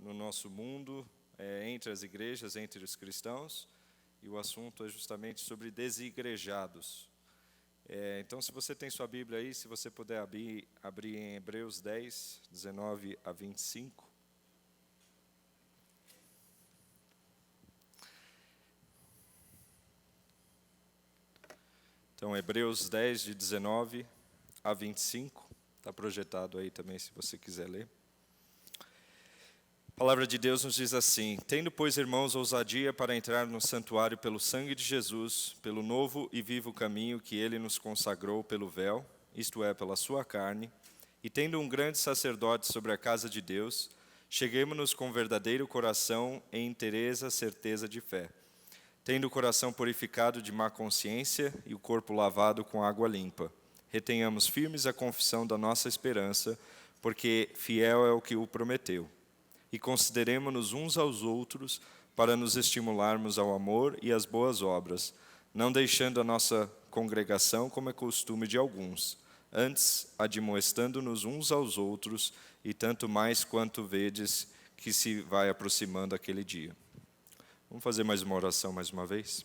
no nosso mundo, entre as igrejas, entre os cristãos, e o assunto é justamente sobre desigrejados. Então, se você tem sua Bíblia aí, se você puder abrir em Hebreus 10, 19 a 25. Então, Hebreus 10, de 19 a 25, está projetado aí também, se você quiser ler. A palavra de Deus nos diz assim: tendo, pois, irmãos, ousadia para entrar no santuário pelo sangue de Jesus, pelo novo e vivo caminho que ele nos consagrou pelo véu, isto é, pela sua carne, e tendo um grande sacerdote sobre a casa de Deus, cheguemo-nos com verdadeiro coração em inteireza certeza de fé, tendo o coração purificado de má consciência e o corpo lavado com água limpa. Retenhamos firmes a confissão da nossa esperança, porque fiel é o que o prometeu. E consideremo-nos uns aos outros para nos estimularmos ao amor e às boas obras, não deixando a nossa congregação como é costume de alguns, antes admoestando-nos uns aos outros, e tanto mais quanto vedes que se vai aproximando aquele dia. Vamos fazer mais uma oração mais uma vez?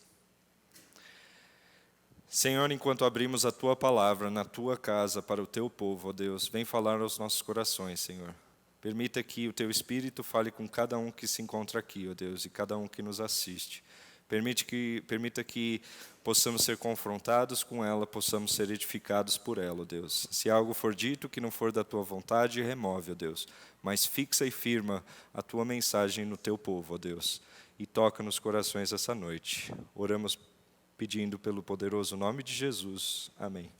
Senhor, enquanto abrimos a Tua palavra na Tua casa para o Teu povo, ó Deus, vem falar aos nossos corações, Senhor. Permita que o Teu Espírito fale com cada um que se encontra aqui, ó Deus, e cada um que nos assiste. Permita que possamos ser confrontados com ela, possamos ser edificados por ela, ó Deus. Se algo for dito que não for da Tua vontade, remove, ó Deus. Mas fixa e firma a Tua mensagem no Teu povo, ó Deus. E toca nos corações essa noite. Oramos pedindo pelo poderoso nome de Jesus. Amém.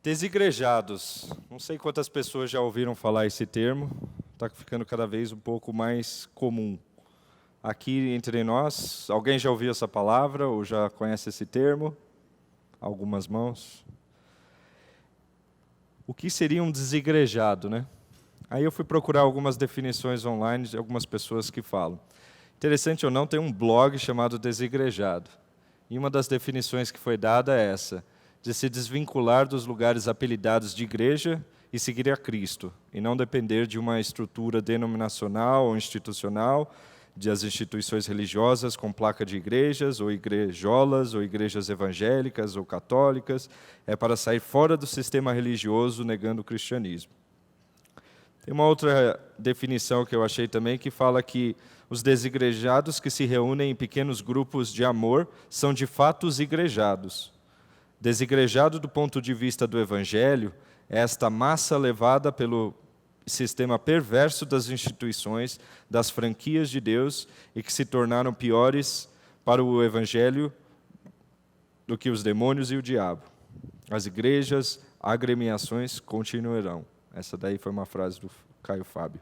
Desigrejados. Não sei quantas pessoas já ouviram falar esse termo. Está ficando cada vez um pouco mais comum. Aqui entre nós, alguém já ouviu essa palavra ou já conhece esse termo? Algumas mãos. O que seria um desigrejado, né? Aí eu fui procurar algumas definições online de algumas pessoas que falam. Interessante ou não, tem um blog chamado Desigrejado. E uma das definições que foi dada é essa: de se desvincular dos lugares apelidados de igreja e seguir a Cristo, e não depender de uma estrutura denominacional ou institucional, das instituições religiosas com placa de igrejas, ou igrejolas, ou igrejas evangélicas ou católicas. É para sair fora do sistema religioso, negando o cristianismo. Tem uma outra definição que eu achei também, que fala que os desigrejados que se reúnem em pequenos grupos de amor são de fato os igrejados. Desigrejado do ponto de vista do Evangelho é esta massa levada pelo sistema perverso das instituições, das franquias de Deus, e que se tornaram piores para o Evangelho do que os demônios e o diabo. As igrejas, agremiações continuarão. Essa daí foi uma frase do Caio Fábio.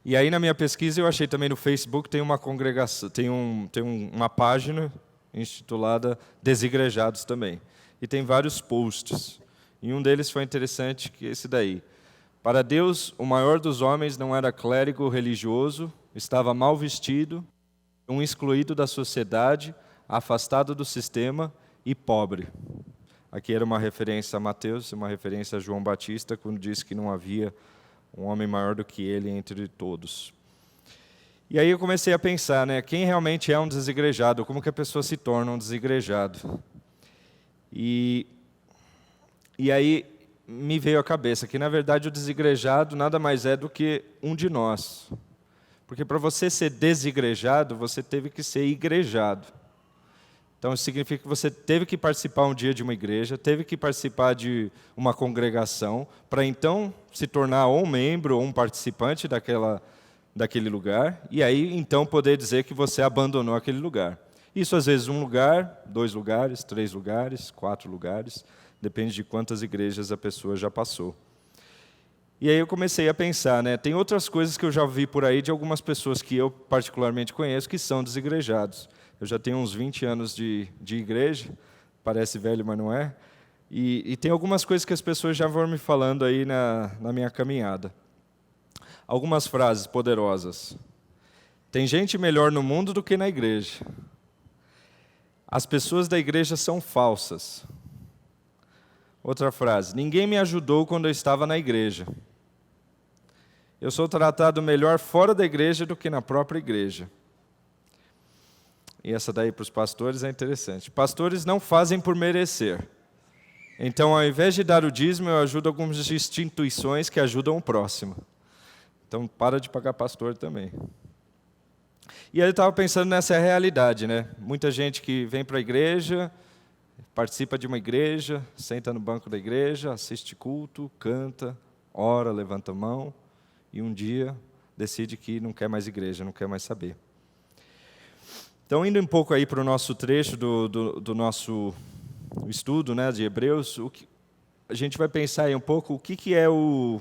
E aí, na minha pesquisa, eu achei também no Facebook, tem uma congregação, tem uma página intitulada Desigrejados também. E tem vários posts. E um deles foi interessante, que é esse daí. Para Deus, o maior dos homens não era clérigo religioso, estava mal vestido, um excluído da sociedade, afastado do sistema e pobre. Aqui era uma referência a Mateus, uma referência a João Batista, quando disse que não havia um homem maior do que ele entre todos. E aí eu comecei a pensar, né, quem realmente é um desigrejado? Como que a pessoa se torna um desigrejado? E aí me veio à cabeça que, na verdade, o desigrejado nada mais é do que um de nós. Porque para você ser desigrejado, você teve que ser igrejado. Então, isso significa que você teve que participar um dia de uma igreja, teve que participar de uma congregação, para então se tornar ou um membro ou um participante daquele lugar, e aí então poder dizer que você abandonou aquele lugar. Isso às vezes 1 lugar, 2 lugares, 3 lugares, 4 lugares, depende de quantas igrejas a pessoa já passou. E aí eu comecei a pensar, né, tem outras coisas que eu já vi por aí de algumas pessoas que eu particularmente conheço que são desigrejados. Eu já tenho uns 20 anos de igreja, parece velho, mas não é. E tem algumas coisas que as pessoas já vão me falando aí na minha caminhada. Algumas frases poderosas. Tem gente melhor no mundo do que na igreja. As pessoas da igreja são falsas. Outra frase: ninguém me ajudou quando eu estava na igreja. Eu sou tratado melhor fora da igreja do que na própria igreja. E essa daí para os pastores é interessante. Pastores não fazem por merecer. Então, ao invés de dar o dízimo, eu ajudo algumas instituições que ajudam o próximo. Então, para de pagar pastor também. E ele estava pensando nessa realidade, né? Muita gente que vem para a igreja, participa de uma igreja, senta no banco da igreja, assiste culto, canta, ora, levanta a mão, e um dia decide que não quer mais igreja, não quer mais saber. Então, indo um pouco aí para o nosso trecho do nosso estudo, né, de Hebreus, a gente vai pensar aí um pouco o que é um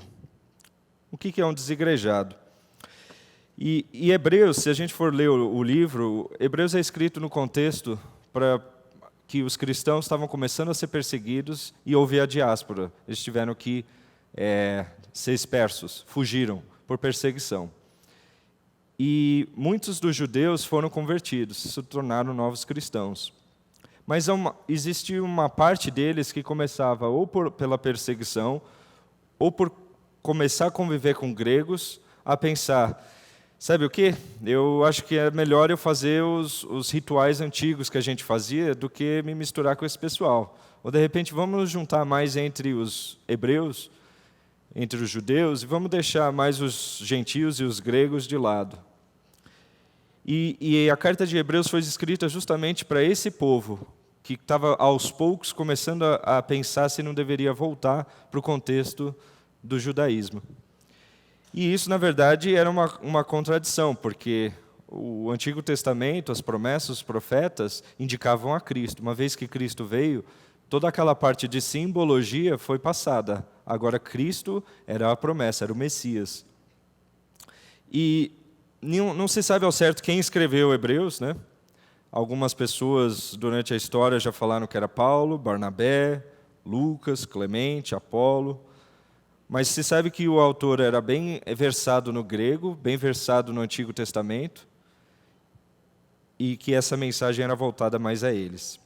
desigrejado. E Hebreus, se a gente for ler o livro, Hebreus é escrito no contexto para que os cristãos estavam começando a ser perseguidos e houve a diáspora. Eles tiveram que ser dispersos, fugiram por perseguição. E muitos dos judeus foram convertidos, se tornaram novos cristãos. Mas existia uma parte deles que começava ou pela perseguição, ou por começar a conviver com gregos, a pensar, sabe o quê? Eu acho que é melhor eu fazer os rituais antigos que a gente fazia do que me misturar com esse pessoal. Ou, de repente, vamos nos juntar mais entre os hebreus, entre os judeus, e vamos deixar mais os gentios e os gregos de lado. E a carta de Hebreus foi escrita justamente para esse povo, que estava aos poucos começando a pensar se não deveria voltar para o contexto do judaísmo. E isso, na verdade, era uma contradição, porque o Antigo Testamento, as promessas, os profetas, indicavam a Cristo. Uma vez que Cristo veio, toda aquela parte de simbologia foi passada. Agora, Cristo era a promessa, era o Messias. E não se sabe ao certo quem escreveu Hebreus, né? Algumas pessoas, durante a história, já falaram que era Paulo, Barnabé, Lucas, Clemente, Apolo. Mas se sabe que o autor era bem versado no grego, bem versado no Antigo Testamento, e que essa mensagem era voltada mais a eles.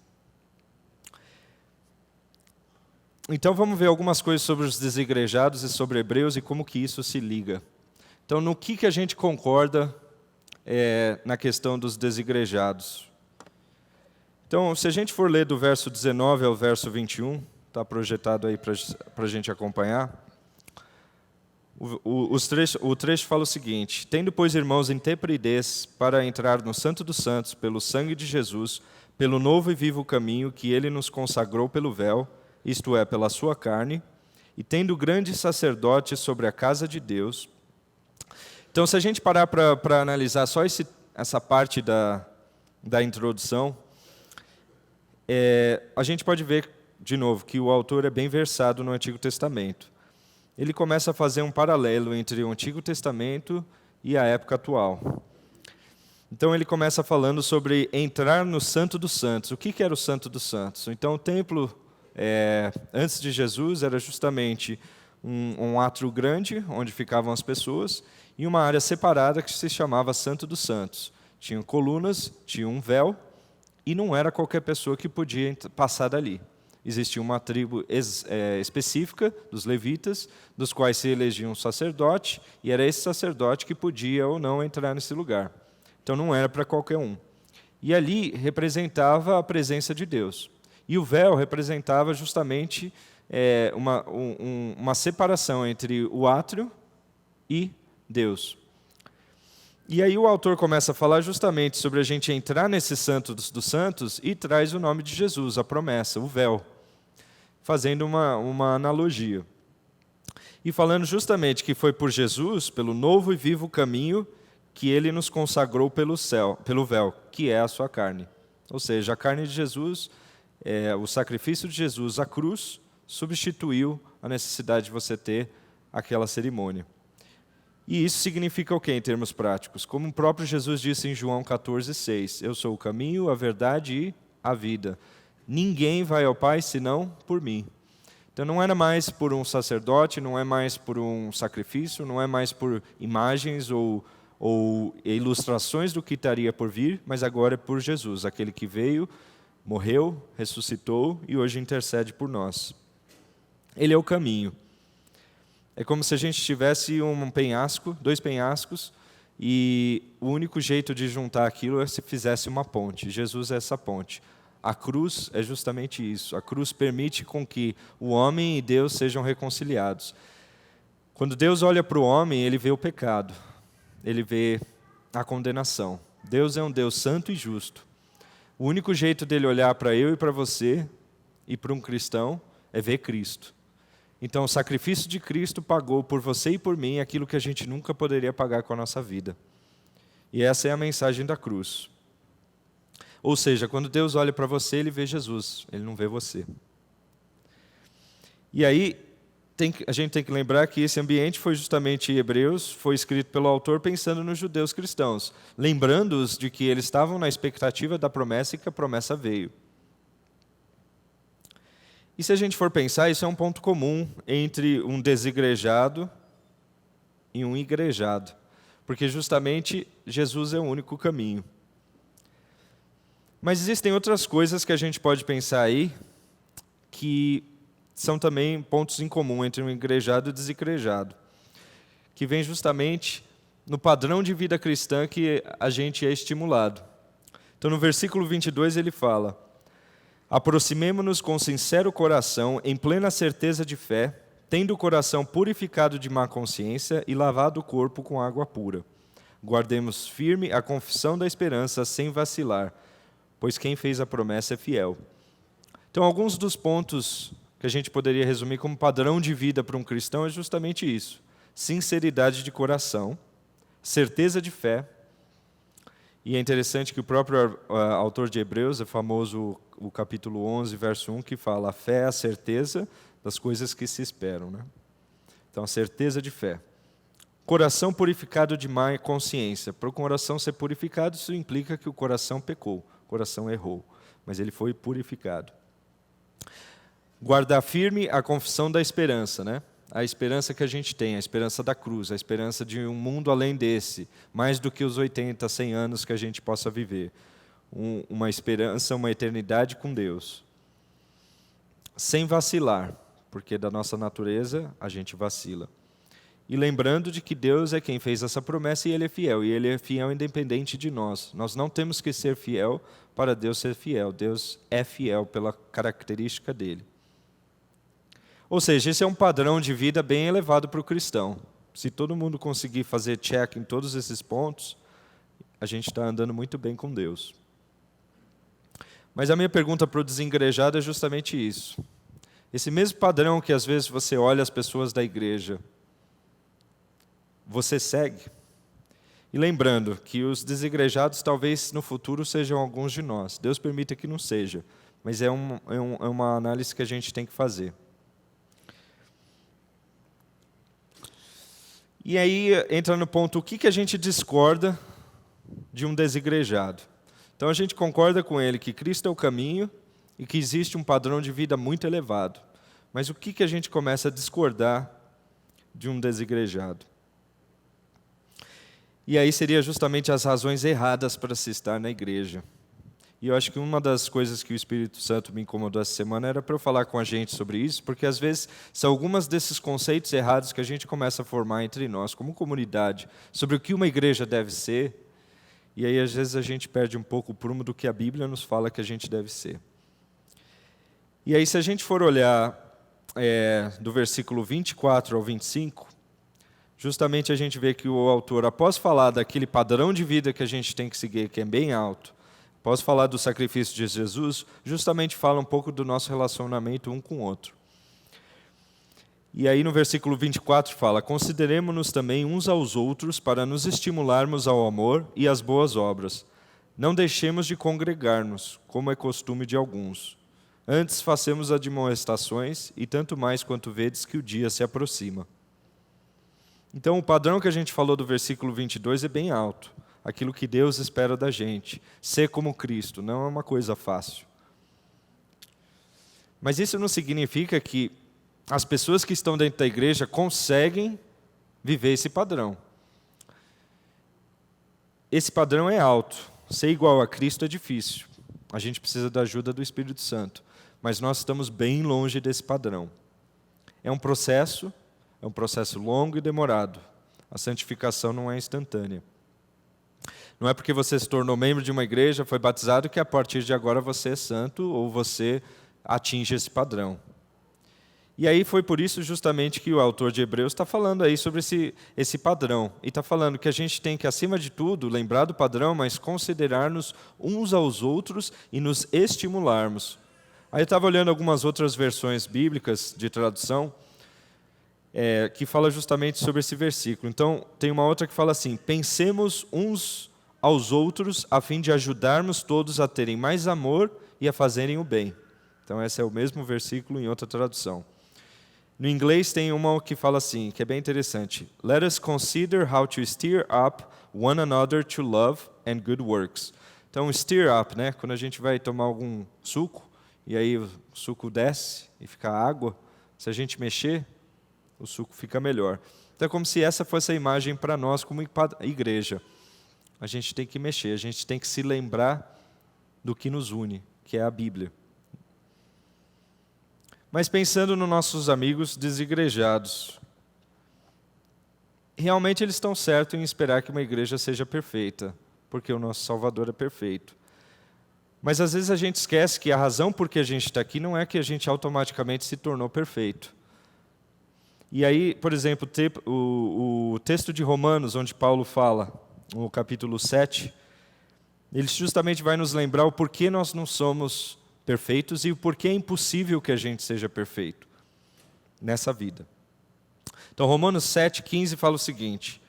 Então vamos ver algumas coisas sobre os desigrejados e sobre Hebreus e como que isso se liga. Então, no que a gente concorda na questão dos desigrejados? Então, se a gente for ler do verso 19 ao verso 21, está projetado aí para a gente acompanhar, o trecho fala o seguinte: tendo, pois, irmãos, intrepidez para entrar no Santo dos Santos, pelo sangue de Jesus, pelo novo e vivo caminho que ele nos consagrou pelo véu, isto é, pela sua carne, e tendo grande sacerdote sobre a casa de Deus. Então, se a gente parar para analisar só essa parte da introdução, a gente pode ver, de novo, que o autor é bem versado no Antigo Testamento. Ele começa a fazer um paralelo entre o Antigo Testamento e a época atual. Então, ele começa falando sobre entrar no Santo dos Santos. O que era o Santo dos Santos? Então, o templo, antes de Jesus, era justamente um átrio grande, onde ficavam as pessoas, e uma área separada que se chamava Santo dos Santos. Tinha colunas, tinha um véu, e não era qualquer pessoa que podia passar dali. Existia uma tribo específica, dos levitas, dos quais se elegia um sacerdote, e era esse sacerdote que podia ou não entrar nesse lugar. Então não era para qualquer um. E ali representava a presença de Deus. E o véu representava justamente uma separação entre o átrio e Deus. E aí o autor começa a falar justamente sobre a gente entrar nesse Santo dos Santos e traz o nome de Jesus, a promessa, o véu, fazendo uma analogia. E falando justamente que foi por Jesus, pelo novo e vivo caminho, que ele nos consagrou pelo véu, que é a sua carne. Ou seja, a carne de Jesus, o sacrifício de Jesus, a cruz, substituiu a necessidade de você ter aquela cerimônia. E isso significa o quê em termos práticos? Como o próprio Jesus disse em João 14,6, eu sou o caminho, a verdade e a vida. Ninguém vai ao Pai senão por mim. Então não era mais por um sacerdote, não é mais por um sacrifício, não é mais por imagens ou ilustrações do que estaria por vir, mas agora é por Jesus, aquele que veio, morreu, ressuscitou e hoje intercede por nós. Ele é o caminho. É como se a gente tivesse um penhasco, 2 penhascos, e o único jeito de juntar aquilo é se fizesse uma ponte. Jesus é essa ponte. A cruz é justamente isso. A cruz permite com que o homem e Deus sejam reconciliados. Quando Deus olha para o homem, ele vê o pecado. Ele vê a condenação. Deus é um Deus santo e justo. O único jeito dele olhar para eu e para você, e para um cristão, é ver Cristo. Então, o sacrifício de Cristo pagou por você e por mim aquilo que a gente nunca poderia pagar com a nossa vida. E essa é a mensagem da cruz. Ou seja, quando Deus olha para você, Ele vê Jesus, Ele não vê você. E aí, a gente tem que lembrar que esse ambiente foi justamente Hebreus, foi escrito pelo autor pensando nos judeus cristãos, lembrando-os de que eles estavam na expectativa da promessa e que a promessa veio. E se a gente for pensar, isso é um ponto comum entre um desigrejado e um igrejado, porque justamente Jesus é o único caminho. Mas existem outras coisas que a gente pode pensar aí, que são também pontos em comum entre um igrejado e um desigrejado, que vem justamente no padrão de vida cristã que a gente é estimulado. Então, no versículo 22, ele fala: aproximemo-nos com sincero coração, em plena certeza de fé, tendo o coração purificado de má consciência e lavado o corpo com água pura. Guardemos firme a confissão da esperança sem vacilar, pois quem fez a promessa é fiel. Então, alguns dos pontos que a gente poderia resumir como padrão de vida para um cristão é justamente isso: sinceridade de coração, certeza de fé. E é interessante que o próprio autor de Hebreus, é famoso o capítulo 11, verso 1, que fala: a fé é a certeza das coisas que se esperam. Né? Então, a certeza de fé. Coração purificado de má consciência. Para o coração ser purificado, isso implica que o coração pecou, o coração errou, mas ele foi purificado. Guardar firme a confissão da esperança, né? A esperança que a gente tem, a esperança da cruz, a esperança de um mundo além desse, mais do que os 80, 100 anos que a gente possa viver. Uma esperança, uma eternidade com Deus. Sem vacilar, porque da nossa natureza a gente vacila. E lembrando de que Deus é quem fez essa promessa e Ele é fiel. E Ele é fiel independente de nós. Nós não temos que ser fiel para Deus ser fiel. Deus é fiel pela característica dEle. Ou seja, esse é um padrão de vida bem elevado para o cristão. Se todo mundo conseguir fazer check em todos esses pontos, a gente está andando muito bem com Deus. Mas a minha pergunta para o desengrejado é justamente isso. Esse mesmo padrão que às vezes você olha as pessoas da igreja, você segue? E lembrando que os desigrejados talvez no futuro sejam alguns de nós. Deus permita que não seja, mas é uma análise que a gente tem que fazer. E aí entra no ponto, o que a gente discorda de um desigrejado? Então a gente concorda com ele que Cristo é o caminho e que existe um padrão de vida muito elevado. Mas o que a gente começa a discordar de um desigrejado? E aí seria justamente as razões erradas para se estar na igreja. E eu acho que uma das coisas que o Espírito Santo me incomodou essa semana era para eu falar com a gente sobre isso, porque às vezes são algumas desses conceitos errados que a gente começa a formar entre nós, como comunidade, sobre o que uma igreja deve ser, e aí às vezes a gente perde um pouco o prumo do que a Bíblia nos fala que a gente deve ser. E aí se a gente for olhar do versículo 24 ao 25, justamente a gente vê que o autor, após falar daquele padrão de vida que a gente tem que seguir, que é bem alto, após falar do sacrifício de Jesus, justamente fala um pouco do nosso relacionamento um com o outro. E aí no versículo 24 fala: consideremo-nos também uns aos outros para nos estimularmos ao amor e às boas obras. Não deixemos de congregar-nos, como é costume de alguns. Antes façamos admoestações, e tanto mais quanto vedes que o dia se aproxima. Então o padrão que a gente falou do versículo 22 é bem alto. Aquilo que Deus espera da gente. Ser como Cristo não é uma coisa fácil. Mas isso não significa que as pessoas que estão dentro da igreja conseguem viver esse padrão. Esse padrão é alto. Ser igual a Cristo é difícil. A gente precisa da ajuda do Espírito Santo. Mas nós estamos bem longe desse padrão. é um processo longo e demorado. A santificação não é instantânea. Não é porque você se tornou membro de uma igreja, foi batizado, que a partir de agora você é santo ou você atinge esse padrão. E aí foi por isso justamente que o autor de Hebreus está falando aí sobre esse padrão. E está falando que a gente tem que, acima de tudo, lembrar do padrão, mas considerar-nos uns aos outros e nos estimularmos. Aí eu estava olhando algumas outras versões bíblicas de tradução, que fala justamente sobre esse versículo. Então, tem uma outra que fala assim: pensemos uns aos outros a fim de ajudarmos todos a terem mais amor e a fazerem o bem. Então, esse é o mesmo versículo em outra tradução. No inglês tem uma que fala assim, que é bem interessante: Let us consider how to stir up one another to love and good works. Então, stir up, né? Quando a gente vai tomar algum suco, e aí o suco desce e fica água, se a gente mexer, o suco fica melhor. Então é como se essa fosse a imagem para nós como igreja. A gente tem que mexer, a gente tem que se lembrar do que nos une, que é a Bíblia. Mas pensando nos nossos amigos desigrejados, realmente eles estão certos em esperar que uma igreja seja perfeita, porque o nosso Salvador é perfeito. Mas às vezes a gente esquece que a razão por que a gente está aqui não é que a gente automaticamente se tornou perfeito. E aí, por exemplo, o texto de Romanos, onde Paulo fala, no capítulo 7, ele justamente vai nos lembrar o porquê nós não somos perfeitos e o porquê é impossível que a gente seja perfeito nessa vida. Então, Romanos 7,15 fala o seguinte: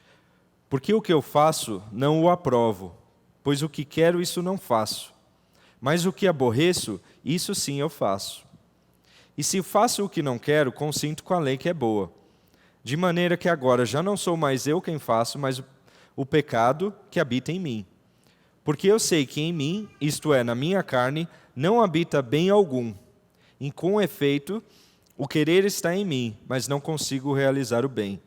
porque o que eu faço não o aprovo, pois o que quero isso não faço, mas o que aborreço, isso sim eu faço. E se faço o que não quero, consinto com a lei que é boa. De maneira que agora já não sou mais eu quem faço, mas o pecado que habita em mim. Porque eu sei que em mim, isto é, na minha carne, não habita bem algum. E com efeito, o querer está em mim, mas não consigo realizar o bem.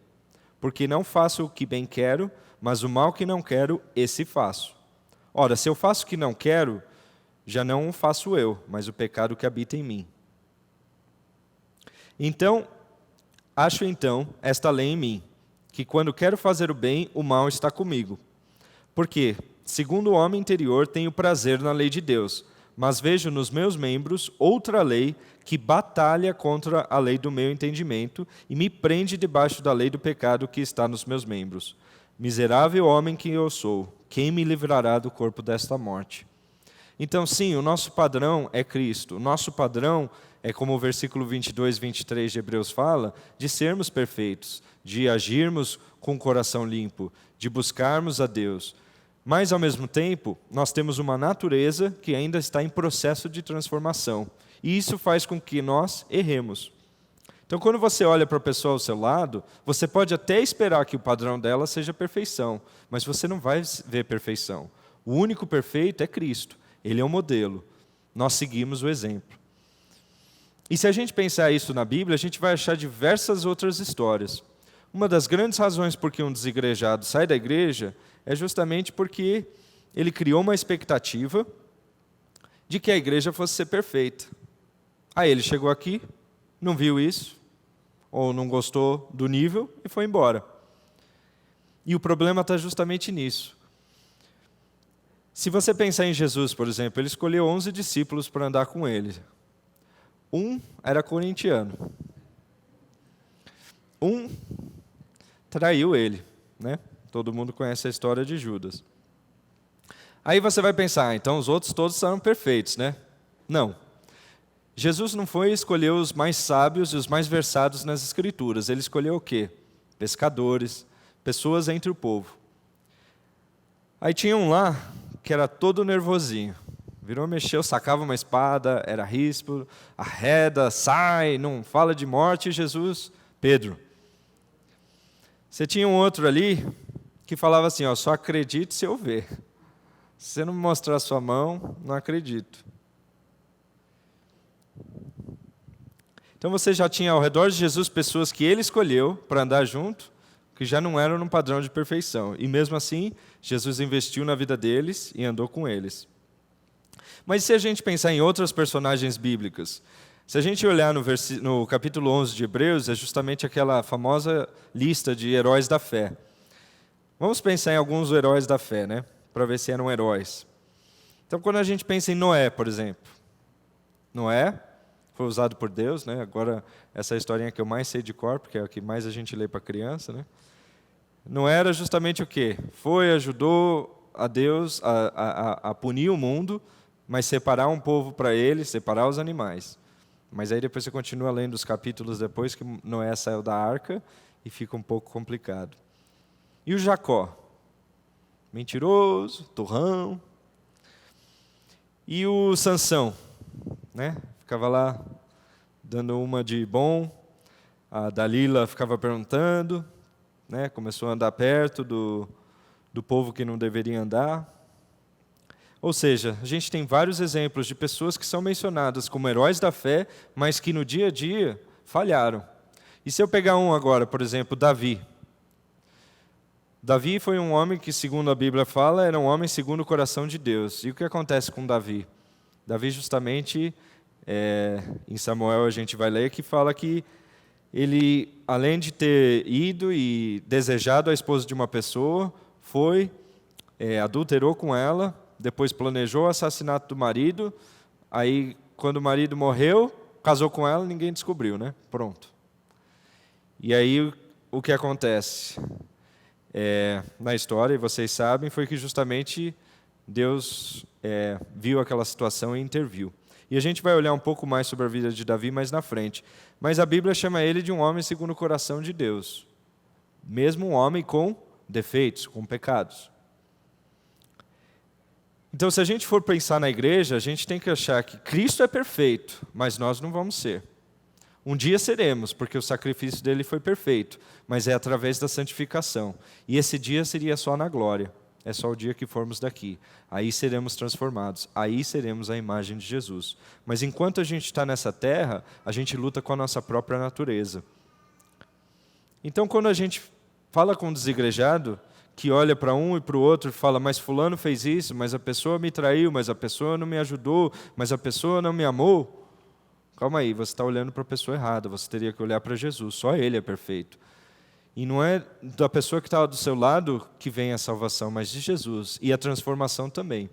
Porque não faço o que bem quero, mas o mal que não quero, esse faço. Ora, se eu faço o que não quero, já não o faço eu, mas o pecado que habita em mim. Acho esta lei em mim, que quando quero fazer o bem, o mal está comigo. Porque, segundo o homem interior, tenho prazer na lei de Deus, mas vejo nos meus membros outra lei que batalha contra a lei do meu entendimento e me prende debaixo da lei do pecado que está nos meus membros. Miserável homem que eu sou, quem me livrará do corpo desta morte? Então, sim, o nosso padrão é Cristo. O nosso padrão é, como o versículo 22, 23 de Hebreus fala, de sermos perfeitos, de agirmos com o coração limpo, de buscarmos a Deus. Mas, ao mesmo tempo, nós temos uma natureza que ainda está em processo de transformação. E isso faz com que nós erremos. Então, quando você olha para a pessoa ao seu lado, você pode até esperar que o padrão dela seja perfeição, mas você não vai ver perfeição. O único perfeito é Cristo. Ele é o modelo. Nós seguimos o exemplo. E se a gente pensar isso na Bíblia, a gente vai achar diversas outras histórias. Uma das grandes razões por que um desigrejado sai da igreja é justamente porque ele criou uma expectativa de que a igreja fosse ser perfeita. Aí ele chegou aqui, não viu isso, ou não gostou do nível e foi embora. E o problema está justamente nisso. Se você pensar em Jesus, por exemplo, ele escolheu 11 discípulos para andar com ele. Um era corintiano. Um traiu ele, né? Todo mundo conhece a história de Judas. Aí você vai pensar, então os outros todos são perfeitos, né? Não. Jesus não foi escolher os mais sábios e os mais versados nas Escrituras. Ele escolheu o quê? Pescadores, pessoas entre o povo. Aí tinha um lá que era todo nervosinho. Virou, mexeu, sacava uma espada, era ríspido, arreda, sai, não fala de morte. Jesus, Pedro. Você tinha um outro ali que falava assim, ó, só acredite se eu ver. Se você não me mostrar a sua mão, não acredito. Então você já tinha ao redor de Jesus pessoas que ele escolheu para andar junto, que já não eram num padrão de perfeição. E mesmo assim, Jesus investiu na vida deles e andou com eles. Mas se a gente pensar em outras personagens bíblicas, Se a gente olhar no capítulo 11 de Hebreus, é justamente aquela famosa lista de heróis da fé. Vamos pensar em alguns heróis da fé, né? Para ver se eram heróis. Então, quando a gente pensa em Noé, por exemplo. Noé foi usado por Deus, né? Agora, essa é a historinha que eu mais sei de cor, porque é a que mais a gente lê para criança, né? Noé era justamente o quê? Ajudou a Deus a punir o mundo, mas separar um povo para ele, separar os animais. Mas aí depois você continua lendo os capítulos depois que Noé saiu da arca e fica um pouco complicado. E o Jacó? Mentiroso, turrão. E o Sansão? Né? Ficava lá dando uma de bom. A Dalila ficava perguntando. Né? Começou a andar perto do povo que não deveria andar. Ou seja, a gente tem vários exemplos de pessoas que são mencionadas como heróis da fé, mas que no dia a dia falharam. E se eu pegar um agora, por exemplo, Davi. Davi foi um homem que, segundo a Bíblia fala, era um homem segundo o coração de Deus. E o que acontece com Davi? Davi justamente, em Samuel a gente vai ler, que fala que ele, além de ter ido e desejado a esposa de uma pessoa, foi, adulterou com ela, depois planejou o assassinato do marido, aí quando o marido morreu, casou com ela, ninguém descobriu, né? Pronto. E aí o que acontece na história, e vocês sabem, foi que justamente Deus viu aquela situação e interviu. E a gente vai olhar um pouco mais sobre a vida de Davi mais na frente. Mas a Bíblia chama ele de um homem segundo o coração de Deus. Mesmo um homem com defeitos, com pecados. Então, se a gente for pensar na igreja, a gente tem que achar que Cristo é perfeito, mas nós não vamos ser. Um dia seremos, porque o sacrifício dele foi perfeito, mas é através da santificação. E esse dia seria só na glória. É só o dia que formos daqui. Aí seremos transformados. Aí seremos a imagem de Jesus. Mas enquanto a gente está nessa terra, a gente luta com a nossa própria natureza. Então, quando a gente fala com um desigrejado, que olha para um e para o outro e fala, mas fulano fez isso, mas a pessoa me traiu, mas a pessoa não me ajudou, mas a pessoa não me amou. Calma aí, você está olhando para a pessoa errada, você teria que olhar para Jesus, só Ele é perfeito. E não é da pessoa que está do seu lado que vem a salvação, mas de Jesus, e a transformação também.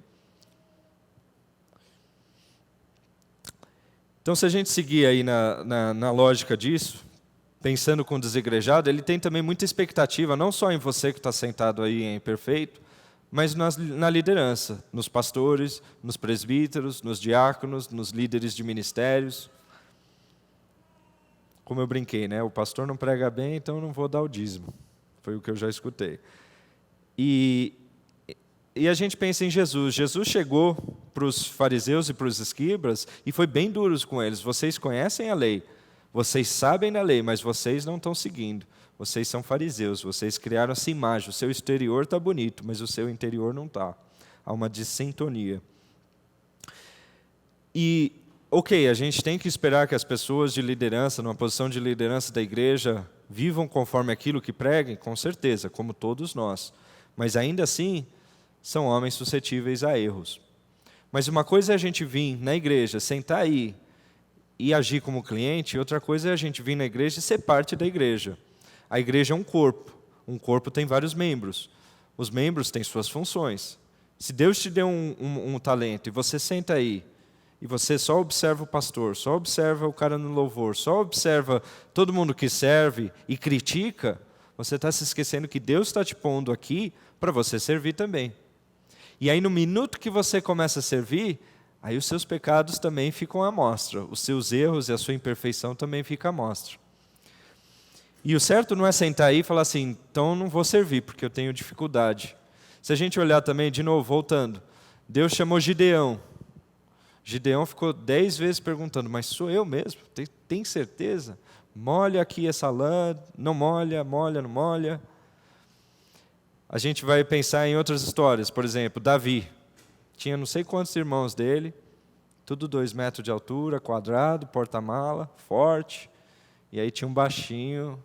Então, se a gente seguir aí na lógica disso, pensando com o desigrejado, ele tem também muita expectativa, não só em você que está sentado aí em perfeito, mas na liderança, nos pastores, nos presbíteros, nos diáconos, nos líderes de ministérios. Como eu brinquei, né? O pastor não prega bem, então eu não vou dar o dízimo. Foi o que eu já escutei. E a gente pensa em Jesus. Jesus chegou para os fariseus e para os escribas e foi bem duros com eles. Vocês conhecem a lei, vocês sabem da lei, mas vocês não estão seguindo. Vocês são fariseus, vocês criaram essa imagem. O seu exterior está bonito, mas o seu interior não está. Há uma dissintonia. E, ok, a gente tem que esperar que as pessoas de liderança, numa posição de liderança da igreja, vivam conforme aquilo que preguem, com certeza, como todos nós. Mas ainda assim, são homens suscetíveis a erros. Mas uma coisa é a gente vir na igreja, sentar aí e agir como cliente, e outra coisa é a gente vir na igreja e ser parte da igreja. A igreja é um corpo tem vários membros. Os membros têm suas funções. Se Deus te deu um talento e você senta aí, e você só observa o pastor, só observa o cara no louvor, só observa todo mundo que serve e critica, você está se esquecendo que Deus está te pondo aqui para você servir também. E aí no minuto que você começa a servir, aí os seus pecados também ficam à mostra, os seus erros e a sua imperfeição também ficam à mostra. E o certo não é sentar aí e falar assim, então eu não vou servir, porque eu tenho dificuldade. Se a gente olhar também, de novo, voltando, Deus chamou Gideão. Gideão ficou 10 vezes perguntando, mas sou eu mesmo? Tem certeza? Molha aqui essa lã, não molha, molha, não molha. A gente vai pensar em outras histórias, por exemplo, Davi. Tinha não sei quantos irmãos dele, tudo 2 metros de altura, quadrado, porta-mala, forte. E aí tinha um baixinho,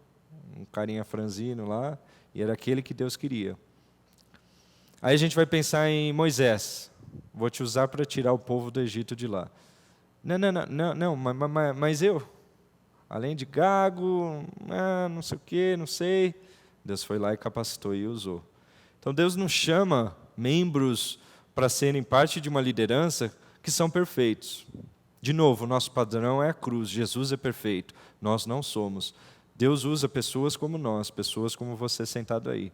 um carinha franzino lá, e era aquele que Deus queria. Aí a gente vai pensar em Moisés. Vou te usar para tirar o povo do Egito de lá. Não, mas eu, além de gago, não sei o quê, não sei. Deus foi lá e capacitou e usou. Então Deus não chama membros para serem parte de uma liderança que são perfeitos. De novo, o nosso padrão é a cruz, Jesus é perfeito, nós não somos. Deus usa pessoas como nós, pessoas como você sentado aí.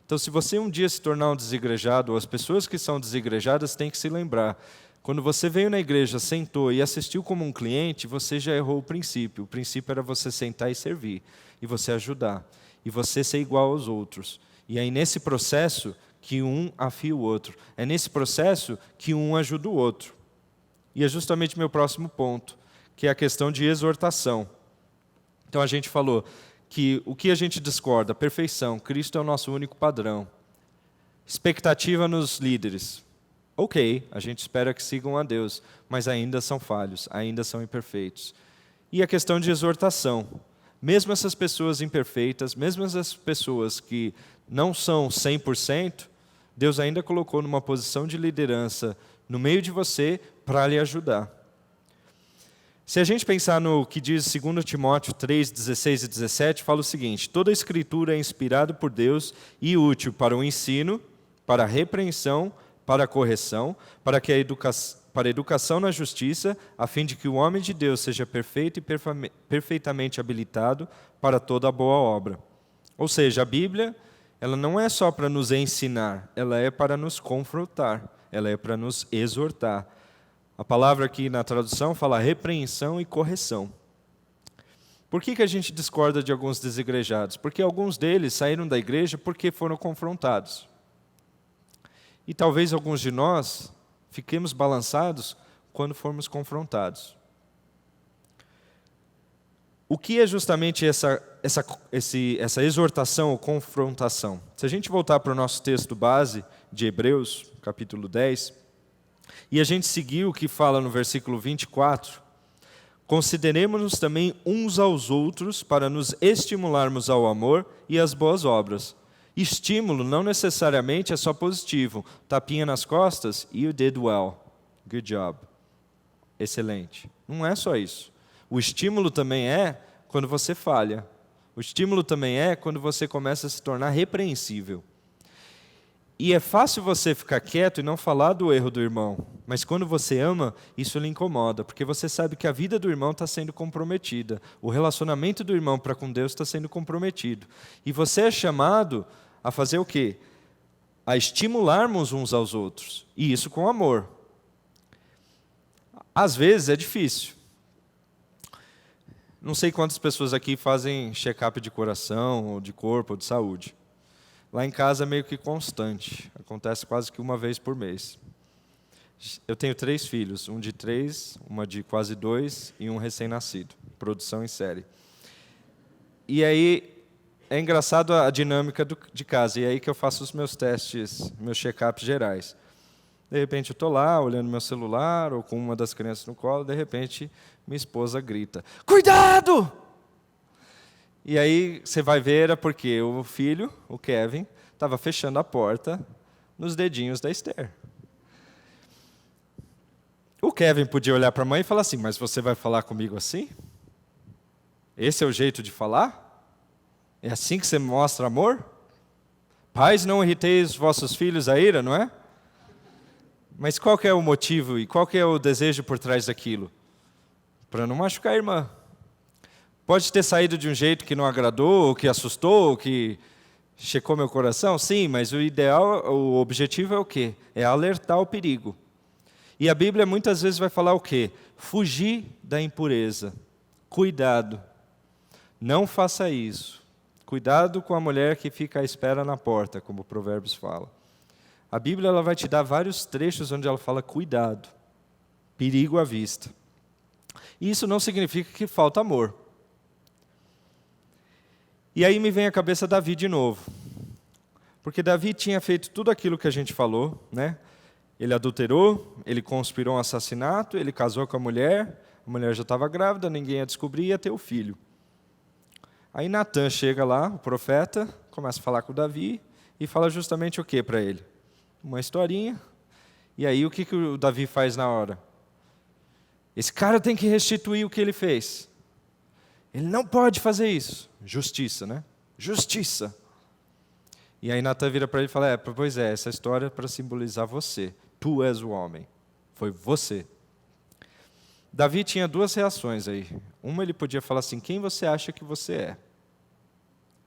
Então, se você um dia se tornar um desigrejado, ou as pessoas que são desigrejadas têm que se lembrar, quando você veio na igreja, sentou e assistiu como um cliente, você já errou o princípio. O princípio era você sentar e servir, e você ajudar, e você ser igual aos outros. E aí, nesse processo, que um afia o outro. É nesse processo que um ajuda o outro. E é justamente meu próximo ponto, que é a questão de exortação. Então a gente falou que o que a gente discorda? Perfeição. Cristo é o nosso único padrão. Expectativa nos líderes. Ok, a gente espera que sigam a Deus, mas ainda são falhos, ainda são imperfeitos. E a questão de exortação. Mesmo essas pessoas imperfeitas, mesmo essas pessoas que não são 100%, Deus ainda colocou numa posição de liderança no meio de você para lhe ajudar. Se a gente pensar no que diz 2 Timóteo 3, 16 e 17, fala o seguinte: toda a escritura é inspirada por Deus e útil para o ensino, para a repreensão, para a correção, para a educação na justiça, a fim de que o homem de Deus seja perfeito e perfeitamente habilitado para toda a boa obra. Ou seja, a Bíblia, ela não é só para nos ensinar, ela é para nos confrontar, ela é para nos exortar. A palavra aqui na tradução fala repreensão e correção. Por que a gente discorda de alguns desigrejados? Porque alguns deles saíram da igreja porque foram confrontados. E talvez alguns de nós fiquemos balançados quando formos confrontados. O que é justamente essa exortação ou confrontação? Se a gente voltar para o nosso texto base de Hebreus, capítulo 10, e a gente seguir o que fala no versículo 24, consideremos-nos também uns aos outros para nos estimularmos ao amor e às boas obras. Estímulo não necessariamente é só positivo. Tapinha nas costas, you did well. Good job. Excelente. Não é só isso. O estímulo também é quando você falha. O estímulo também é quando você começa a se tornar repreensível. E é fácil você ficar quieto e não falar do erro do irmão. Mas quando você ama, isso lhe incomoda, porque você sabe que a vida do irmão está sendo comprometida. O relacionamento do irmão para com Deus está sendo comprometido. E você é chamado a fazer o quê? A estimularmos uns aos outros. E isso com amor. Às vezes é difícil. Não sei quantas pessoas aqui fazem check-up de coração, ou de corpo, ou de saúde. Lá em casa é meio que constante. Acontece quase que uma vez por mês. Eu tenho 3 filhos, um de 3, uma de quase 2 e um recém-nascido. Produção em série. E aí, é engraçado a dinâmica de casa. E é aí que eu faço os meus testes, meus check-ups gerais. De repente eu estou lá, olhando meu celular, ou com uma das crianças no colo, de repente minha esposa grita, cuidado! E aí você vai ver, era porque o filho, o Kevin, estava fechando a porta nos dedinhos da Esther. O Kevin podia olhar para a mãe e falar assim, mas você vai falar comigo assim? Esse é o jeito de falar? É assim que você mostra amor? Pais, não irriteis vossos filhos a ira, não é? Mas qual que é o motivo e qual que é o desejo por trás daquilo? Para não machucar a irmã. Pode ter saído de um jeito que não agradou, ou que assustou, ou que checou meu coração? Sim, mas o ideal, o objetivo é o quê? É alertar o perigo. E a Bíblia muitas vezes vai falar o quê? Fugir da impureza. Cuidado. Não faça isso. Cuidado com a mulher que fica à espera na porta, como o Provérbios fala. A Bíblia ela vai te dar vários trechos onde ela fala cuidado, perigo à vista. E isso não significa que falta amor. E aí me vem à cabeça Davi de novo. Porque Davi tinha feito tudo aquilo que a gente falou, né? Ele adulterou, ele conspirou um assassinato, ele casou com a mulher já estava grávida, ninguém ia descobrir e ia ter o filho. Aí Natan chega lá, o profeta, começa a falar com Davi e fala justamente o que para ele? Uma historinha. E aí o que o Davi faz na hora? Esse cara tem que restituir o que ele fez. Ele não pode fazer isso. Justiça, né? Justiça. E aí Natan vira para ele e fala, pois é, essa história é para simbolizar você. Tu és o homem. Foi você. Davi tinha duas reações aí. Uma, ele podia falar assim, quem você acha que você é?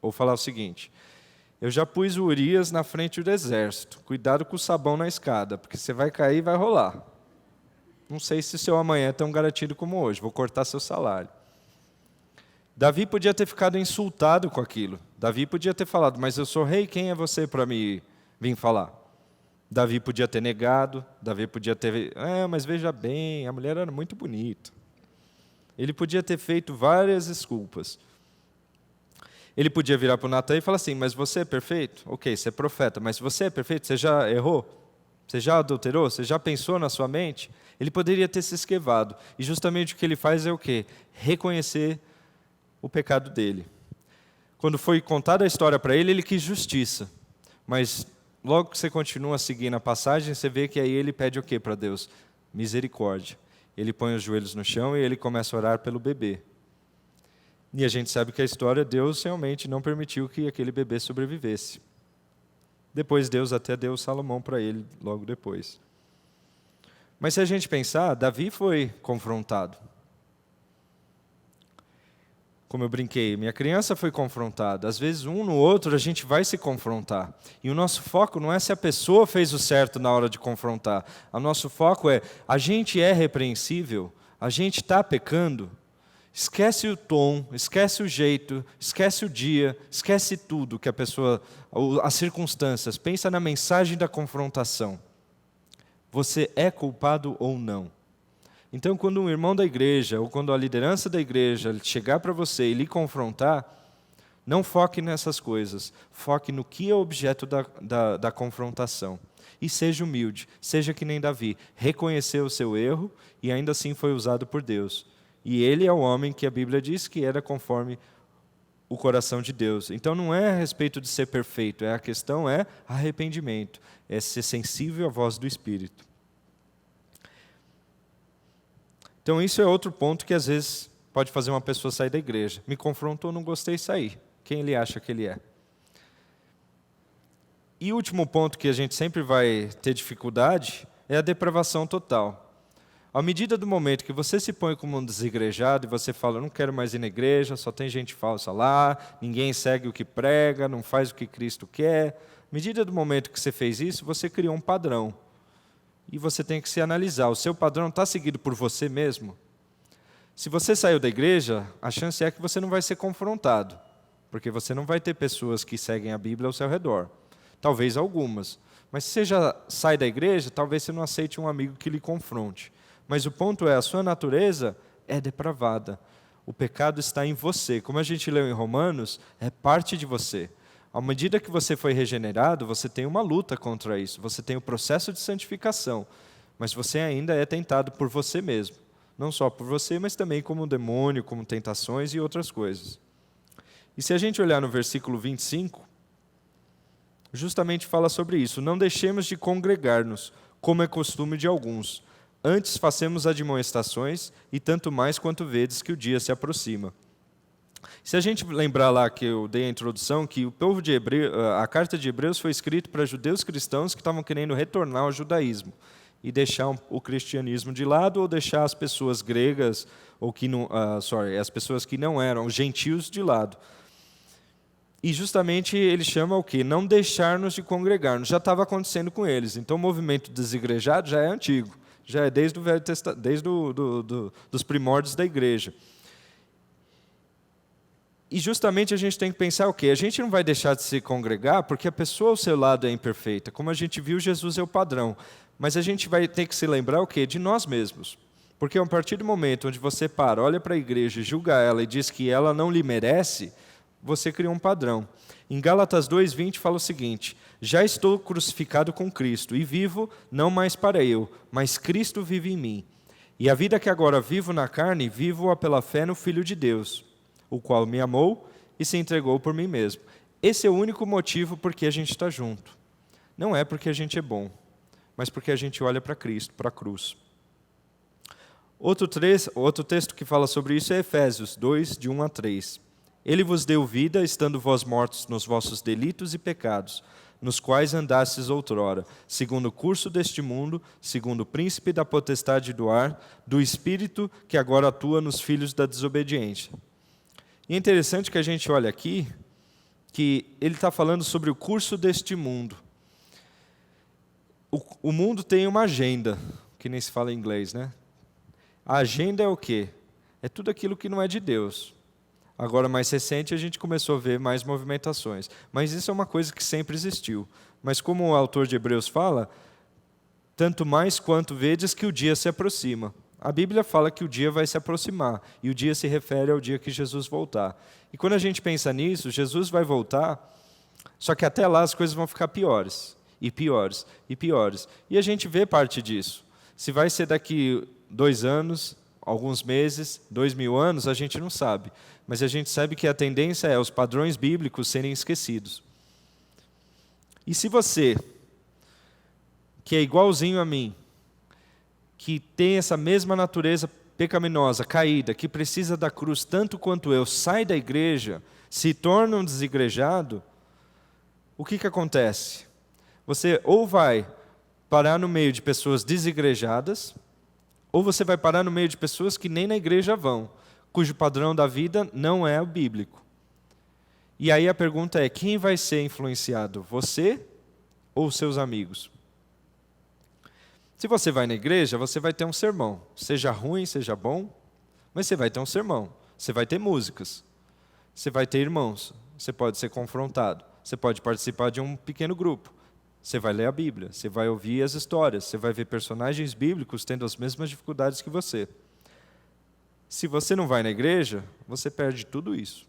Ou falar o seguinte, eu já pus o Urias na frente do exército. Cuidado com o sabão na escada, porque você vai cair e vai rolar. Não sei se seu amanhã é tão garantido como hoje. Vou cortar seu salário. Davi podia ter ficado insultado com aquilo. Davi podia ter falado, mas eu sou rei, quem é você para me vir falar? Davi podia ter negado, Davi podia ter... mas veja bem, a mulher era muito bonita. Ele podia ter feito várias desculpas. Ele podia virar para o Natan e falar assim, mas você é perfeito? Ok, você é profeta, mas você é perfeito? Você já errou? Você já adulterou? Você já pensou na sua mente? Ele poderia ter se esquivado. E justamente o que ele faz é o quê? Reconhecer o pecado dele. Quando foi contada a história para ele, ele quis justiça. Mas logo que você continua seguindo a passagem, você vê que aí ele pede o quê para Deus? Misericórdia. Ele põe os joelhos no chão e ele começa a orar pelo bebê. E a gente sabe que a história, Deus realmente não permitiu que aquele bebê sobrevivesse. Depois Deus até deu Salomão para ele, logo depois. Mas se a gente pensar, Davi foi confrontado. Como eu brinquei, minha criança foi confrontada. Às vezes, um no outro, a gente vai se confrontar. E o nosso foco não é se a pessoa fez o certo na hora de confrontar. O nosso foco é, a gente é repreensível, a gente está pecando. Esquece o tom, esquece o jeito, esquece o dia, esquece tudo que a pessoa, as circunstâncias. Pensa na mensagem da confrontação. Você é culpado ou não? Então, quando um irmão da igreja, ou quando a liderança da igreja chegar para você e lhe confrontar, não foque nessas coisas. Foque no que é o objeto da confrontação. E seja humilde, seja que nem Davi. Reconheceu o seu erro e ainda assim foi usado por Deus. E ele é o homem que a Bíblia diz que era conforme o coração de Deus. Então não é a respeito de ser perfeito, a questão é arrependimento, é ser sensível à voz do Espírito. Então isso é outro ponto que às vezes pode fazer uma pessoa sair da igreja. Me confrontou, não gostei de sair. Quem ele acha que ele é? E o último ponto que a gente sempre vai ter dificuldade é a depravação total. À medida do momento que você se põe como um desigrejado e você fala, eu não quero mais ir na igreja, só tem gente falsa lá, ninguém segue o que prega, não faz o que Cristo quer. À medida do momento que você fez isso, você criou um padrão. E você tem que se analisar, o seu padrão está seguido por você mesmo? Se você saiu da igreja, a chance é que você não vai ser confrontado, porque você não vai ter pessoas que seguem a Bíblia ao seu redor. Talvez algumas. Mas se você já sai da igreja, talvez você não aceite um amigo que lhe confronte. Mas o ponto é, a sua natureza é depravada. O pecado está em você. Como a gente leu em Romanos, é parte de você. À medida que você foi regenerado, você tem uma luta contra isso. Você tem o processo de santificação. Mas você ainda é tentado por você mesmo. Não só por você, mas também como demônio, como tentações e outras coisas. E se a gente olhar no versículo 25, justamente fala sobre isso. Não deixemos de congregar-nos, como é costume de alguns. Antes façamos admoestações, e tanto mais quanto vedes que o dia se aproxima. Se a gente lembrar lá que eu dei a introdução, que o povo de a carta de Hebreus foi escrita para judeus cristãos que estavam querendo retornar ao judaísmo e deixar o cristianismo de lado ou deixar as pessoas gregas, ou que não, as pessoas que não eram, os gentios de lado. E justamente ele chama o quê? Não deixar-nos de congregar-nos. Já estava acontecendo com eles. Então o movimento desigrejado já é antigo. Já é desde o Velho Testamento, desde dos primórdios da igreja. E justamente a gente tem que pensar o quê? A gente não vai deixar de se congregar porque a pessoa ao seu lado é imperfeita. Como a gente viu, Jesus é o padrão. Mas a gente vai ter que se lembrar o quê? De nós mesmos. Porque a partir do momento onde você para, olha para a igreja, julga ela e diz que ela não lhe merece, você cria um padrão. Em Gálatas 2:20 fala o seguinte, já estou crucificado com Cristo, e vivo não mais para eu, mas Cristo vive em mim. E a vida que agora vivo na carne, vivo-a pela fé no Filho de Deus, o qual me amou e se entregou por mim mesmo. Esse é o único motivo por que a gente está junto. Não é porque a gente é bom, mas porque a gente olha para Cristo, para a cruz. Outro texto que fala sobre isso é Efésios 2, de 1 a 3. Ele vos deu vida, estando vós mortos nos vossos delitos e pecados, nos quais andastes outrora, segundo o curso deste mundo, segundo o príncipe da potestade do ar, do espírito que agora atua nos filhos da desobediência. E é interessante que a gente olha aqui, que ele está falando sobre o curso deste mundo. O mundo tem uma agenda, que nem se fala em inglês, né? A agenda é o quê? É tudo aquilo que não é de Deus. Agora, mais recente, a gente começou a ver mais movimentações. Mas isso é uma coisa que sempre existiu. Mas como o autor de Hebreus fala, tanto mais quanto vedes que o dia se aproxima. A Bíblia fala que o dia vai se aproximar, e o dia se refere ao dia que Jesus voltar. E quando a gente pensa nisso, Jesus vai voltar, só que até lá as coisas vão ficar piores, e piores, e piores. E a gente vê parte disso. Se vai ser daqui 2 anos, alguns meses, 2000 anos, a gente não sabe. Mas a gente sabe que a tendência é os padrões bíblicos serem esquecidos. E se você, que é igualzinho a mim, que tem essa mesma natureza pecaminosa, caída, que precisa da cruz tanto quanto eu, sai da igreja, se torna um desigrejado, o que acontece? Você ou vai parar no meio de pessoas desigrejadas, ou você vai parar no meio de pessoas que nem na igreja vão, cujo padrão da vida não é o bíblico. E aí a pergunta é, quem vai ser influenciado? Você ou seus amigos? Se você vai na igreja, você vai ter um sermão. Seja ruim, seja bom, mas você vai ter um sermão. Você vai ter músicas. Você vai ter irmãos. Você pode ser confrontado. Você pode participar de um pequeno grupo. Você vai ler a Bíblia. Você vai ouvir as histórias. Você vai ver personagens bíblicos tendo as mesmas dificuldades que você. Se você não vai na igreja, você perde tudo isso.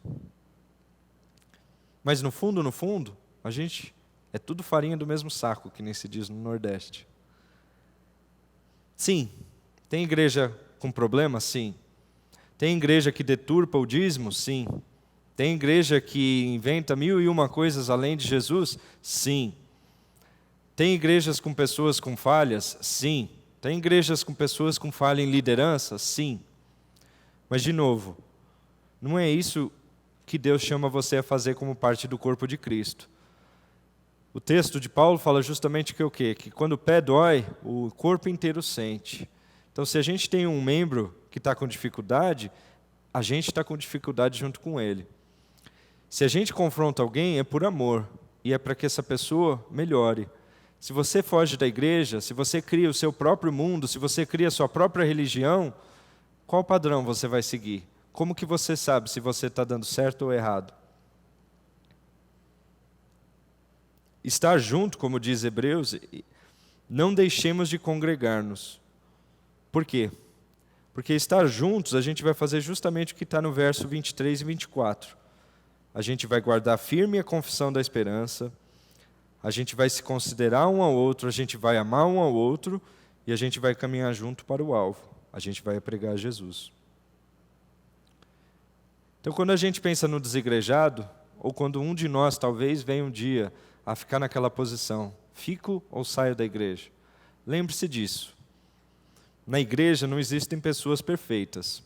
Mas no fundo, a gente é tudo farinha do mesmo saco, que nem se diz no Nordeste. Sim, tem igreja com problema? Sim. Tem igreja que deturpa o dízimo? Sim. Tem igreja que inventa 1001 coisas além de Jesus? Sim. Tem igrejas com pessoas com falhas? Sim. Tem igrejas com pessoas com falha em liderança? Sim. Mas, de novo, não é isso que Deus chama você a fazer como parte do corpo de Cristo. O texto de Paulo fala justamente que o quê? Que quando o pé dói, o corpo inteiro sente. Então, se a gente tem um membro que está com dificuldade, a gente está com dificuldade junto com ele. Se a gente confronta alguém, é por amor, e é para que essa pessoa melhore. Se você foge da igreja, se você cria o seu próprio mundo, se você cria a sua própria religião, qual padrão você vai seguir? Como que você sabe se você está dando certo ou errado? Estar junto, como diz Hebreus, não deixemos de congregar-nos. Por quê? Porque estar juntos, a gente vai fazer justamente o que está no verso 23 e 24. A gente vai guardar firme a confissão da esperança, a gente vai se considerar um ao outro, a gente vai amar um ao outro, e a gente vai caminhar junto para o alvo. A gente vai pregar Jesus. Então, quando a gente pensa no desigrejado, ou quando um de nós talvez venha um dia a ficar naquela posição, fico ou saio da igreja? Lembre-se disso. Na igreja não existem pessoas perfeitas.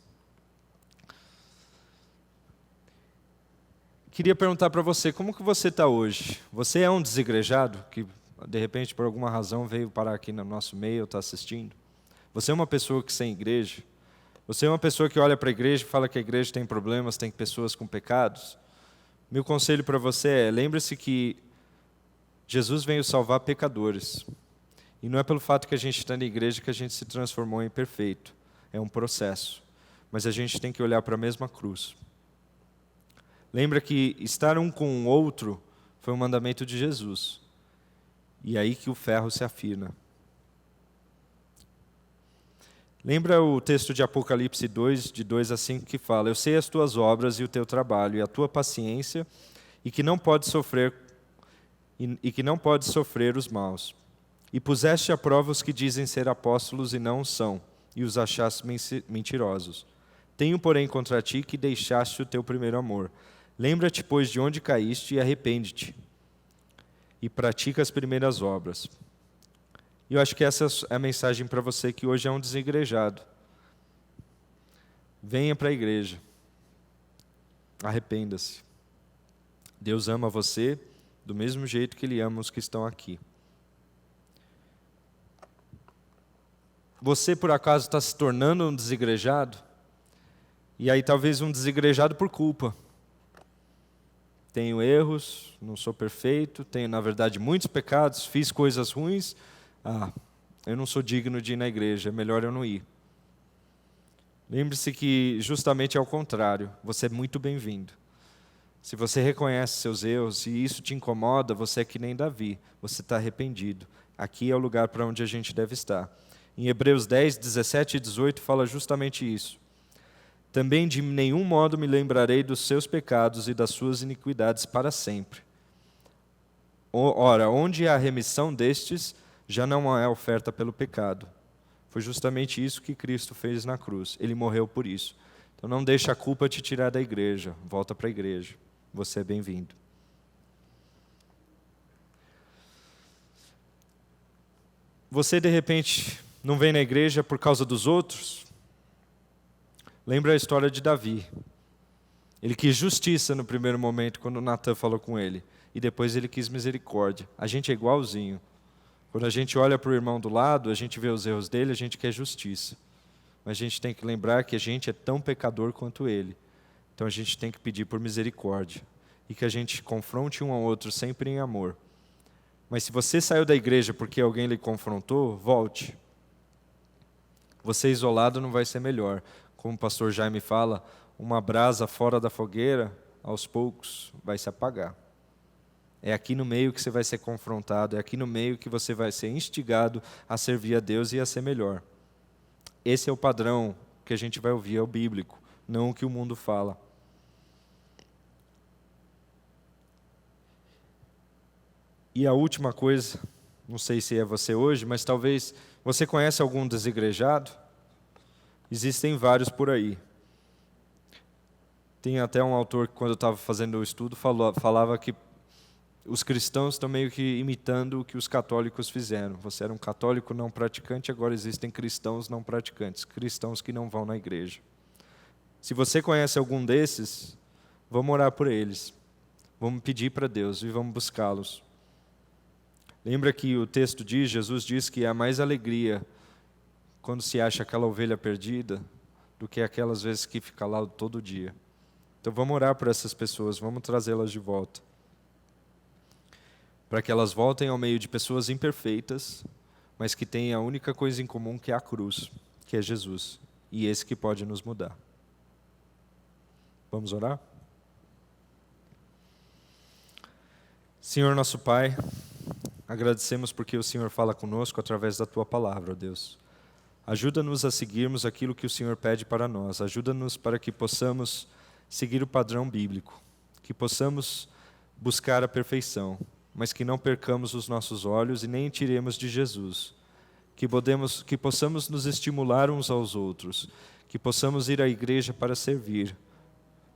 Queria perguntar para você, como que você está hoje? Você é um desigrejado que, de repente, por alguma razão, veio parar aqui no nosso meio, está assistindo? Você é uma pessoa que sem igreja? Você é uma pessoa que olha para a igreja e fala que a igreja tem problemas, tem pessoas com pecados? Meu conselho para você é, lembre-se que Jesus veio salvar pecadores. E não é pelo fato que a gente está na igreja que a gente se transformou em perfeito. É um processo. Mas a gente tem que olhar para a mesma cruz. Lembra que estar um com o outro foi um mandamento de Jesus. E é aí que o ferro se afina. Lembra o texto de Apocalipse 2, de 2 a 5, que fala: Eu sei as tuas obras e o teu trabalho, e a tua paciência, e que não podes sofrer os maus. E puseste à prova os que dizem ser apóstolos e não o são, e os achaste mentirosos. Tenho, porém, contra ti que deixaste o teu primeiro amor. Lembra-te, pois, de onde caíste e arrepende-te, e pratica as primeiras obras. E eu acho que essa é a mensagem para você que hoje é um desigrejado. venha para a igreja. Arrependa-se. Deus ama você do mesmo jeito que Ele ama os que estão aqui. Você, por acaso, está se tornando um desigrejado? E aí talvez um desigrejado por culpa. Tenho erros, não sou perfeito, tenho, na verdade, muitos pecados, fiz coisas ruins. Eu não sou digno de ir na igreja, é melhor eu não ir. Lembre-se que justamente é o contrário, você é muito bem-vindo. Se você reconhece seus erros e isso te incomoda, você é que nem Davi, você está arrependido. Aqui é o lugar para onde a gente deve estar. Em Hebreus 10, 17 e 18 fala justamente isso. Também de nenhum modo me lembrarei dos seus pecados e das suas iniquidades para sempre. Ora, onde há remissão destes, já não há oferta pelo pecado. Foi justamente isso que Cristo fez na cruz. Ele morreu por isso. Então não deixa a culpa te tirar da igreja. Volta para a igreja. Você é bem-vindo. Você, de repente, não vem na igreja por causa dos outros? Lembra a história de Davi. Ele quis justiça no primeiro momento, quando Natan falou com ele. E depois ele quis misericórdia. A gente é igualzinho. Quando a gente olha para o irmão do lado, a gente vê os erros dele, a gente quer justiça. Mas a gente tem que lembrar que a gente é tão pecador quanto ele. Então a gente tem que pedir por misericórdia. E que a gente confronte um ao outro sempre em amor. Mas se você saiu da igreja porque alguém lhe confrontou, volte. Você isolado não vai ser melhor. Como o pastor Jaime fala, uma brasa fora da fogueira, aos poucos, vai se apagar. É aqui no meio que você vai ser confrontado, é aqui no meio que você vai ser instigado a servir a Deus e a ser melhor. Esse é o padrão que a gente vai ouvir, é o bíblico, não o que o mundo fala. E a última coisa, não sei se é você hoje, mas talvez você conhece algum desigrejado? Existem vários por aí. Tem até um autor que, quando eu estava fazendo o estudo, falava que os cristãos estão meio que imitando o que os católicos fizeram. Você era um católico não praticante, agora existem cristãos não praticantes, cristãos que não vão na igreja. Se você conhece algum desses, vamos orar por eles. Vamos pedir para Deus e vamos buscá-los. Lembra que o texto diz, Jesus diz que há mais alegria quando se acha aquela ovelha perdida do que aquelas vezes que fica lá todo dia. Então vamos orar por essas pessoas, vamos trazê-las de volta. Para que elas voltem ao meio de pessoas imperfeitas, mas que têm a única coisa em comum, que é a cruz, que é Jesus. E esse que pode nos mudar. Vamos orar? Senhor nosso Pai, agradecemos porque o Senhor fala conosco através da Tua palavra, ó Deus. Ajuda-nos a seguirmos aquilo que o Senhor pede para nós. Ajuda-nos para que possamos seguir o padrão bíblico, que possamos buscar a perfeição, mas que não percamos os nossos olhos e nem tiremos de Jesus. Que possamos nos estimular uns aos outros, que possamos ir à igreja para servir,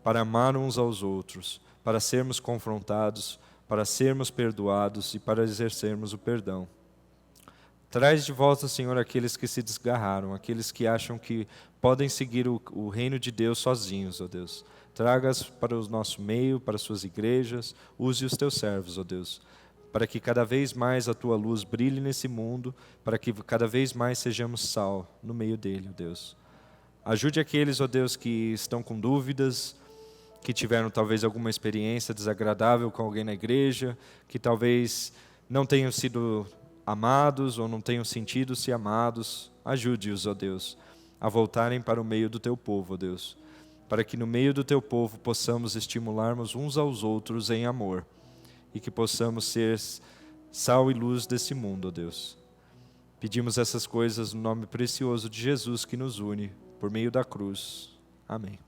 para amar uns aos outros, para sermos confrontados, para sermos perdoados e para exercermos o perdão. Traz de volta, Senhor, aqueles que se desgarraram, aqueles que acham que podem seguir o reino de Deus sozinhos, ó Deus. Traga-os para o nosso meio, para as suas igrejas, use os teus servos, ó Deus, para que cada vez mais a tua luz brilhe nesse mundo, para que cada vez mais sejamos sal no meio dele, ó Deus. Ajude aqueles, ó Deus, que estão com dúvidas, que tiveram talvez alguma experiência desagradável com alguém na igreja, que talvez não tenham sido amados ou não tenham sentido-se amados. Ajude-os, ó Deus, a voltarem para o meio do teu povo, ó Deus, para que no meio do teu povo possamos estimularmos uns aos outros em amor e que possamos ser sal e luz desse mundo, ó Deus. Pedimos essas coisas no nome precioso de Jesus que nos une por meio da cruz. Amém.